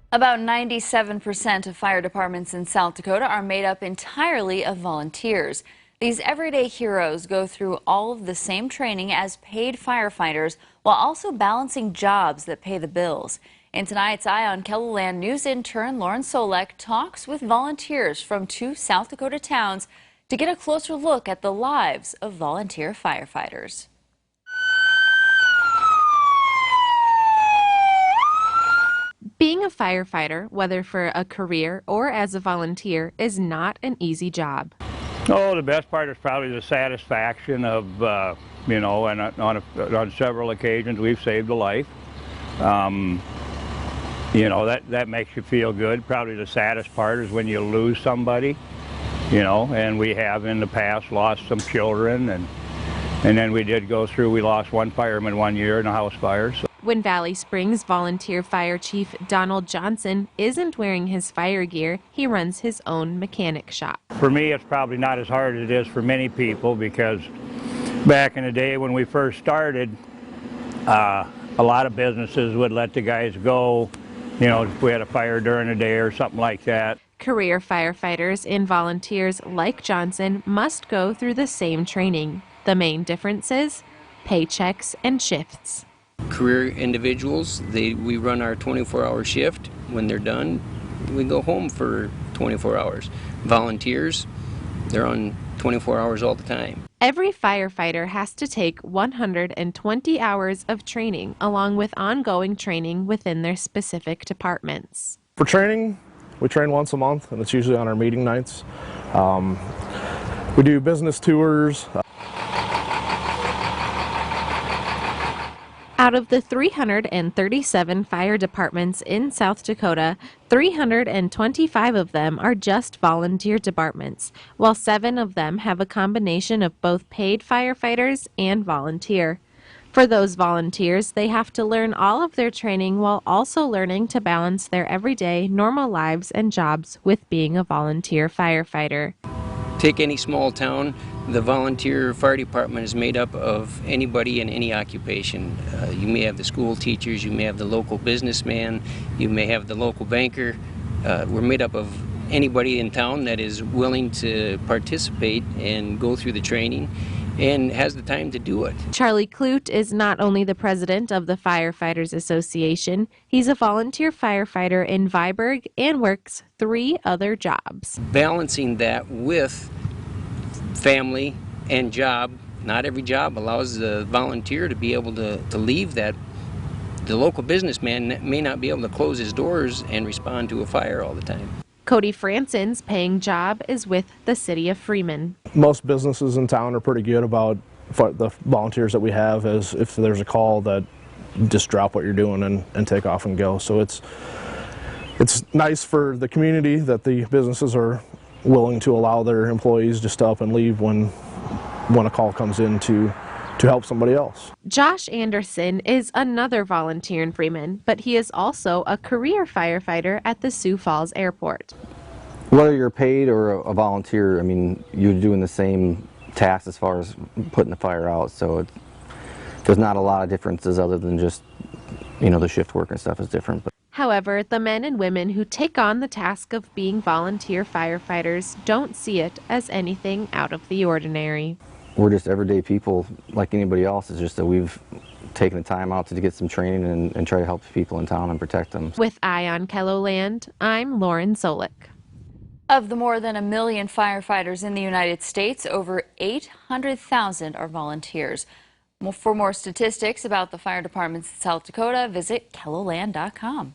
About 97% of fire departments in South Dakota are made up entirely of volunteers. These everyday heroes go through all of the same training as paid firefighters while also balancing jobs that pay the bills. In tonight's Eye on KELOLAND, news intern Lauren Solek talks with volunteers from 2 South Dakota towns to get a closer look at the lives of volunteer firefighters. Being a firefighter, whether for a career or as a volunteer, is not an easy job. Oh, the best part is probably the satisfaction of, and on several occasions we've saved a life. That makes you feel good. Probably the saddest part is when you lose somebody, and we have in the past lost some children, and then we lost one fireman one year in a house fire. So. When Valley Springs Volunteer Fire Chief Donald Johnson isn't wearing his fire gear, he runs his own mechanic shop. For me, it's probably not as hard as it is for many people, because back in the day when we first started, a lot of businesses would let the guys go, if we had a fire during the day or something like that. Career firefighters and volunteers like Johnson must go through the same training. The main difference is paychecks and shifts. Career individuals, we run our 24-hour shift. When they're done, we go home for 24 hours. Volunteers, they're on 24 hours all the time. Every firefighter has to take 120 hours of training, along with ongoing training within their specific departments. For training, we train once a month, and it's usually on our meeting nights. We do business tours. Out of the 337 fire departments in South Dakota, 325 of them are just volunteer departments, while 7 of them have a combination of both paid firefighters and volunteer. For those volunteers, they have to learn all of their training while also learning to balance their everyday, normal lives and jobs with being a volunteer firefighter. Take any small town, the volunteer fire department is made up of anybody in any occupation. You may have the school teachers, you may have the local businessman, you may have the local banker. We're made up of anybody in town that is willing to participate and go through the training and has the time to do it. Charlie Clute is not only the president of the Firefighters Association, he's a volunteer firefighter in Viborg and works 3 other jobs. Balancing that with family and job, not every job allows the volunteer to be able to leave that. The local businessman may not be able to close his doors and respond to a fire all the time. Cody Franson's paying job is with the city of Freeman. Most businesses in town are pretty good about the volunteers that we have, as if there's a call, that just drop what you're doing and take off and go. So it's nice for the community that the businesses are willing to allow their employees just to up and leave when a call comes in to help somebody else. Josh Anderson is another volunteer in Freeman, but he is also a career firefighter at the Sioux Falls Airport. Whether you're paid or a volunteer, I mean, you're doing the same tasks as far as putting the fire out, so there's not a lot of differences other than just, the shift work and stuff is different. But. However, the men and women who take on the task of being volunteer firefighters don't see it as anything out of the ordinary. We're just everyday people like anybody else. It's just that we've taken the time out to get some training and try to help the people in town and protect them. With Eye on KELOLAND, I'm Lauren Solek. Of the more than 1 million firefighters in the United States, over 800,000 are volunteers. For more statistics about the fire departments in South Dakota, visit KELOLAND.com.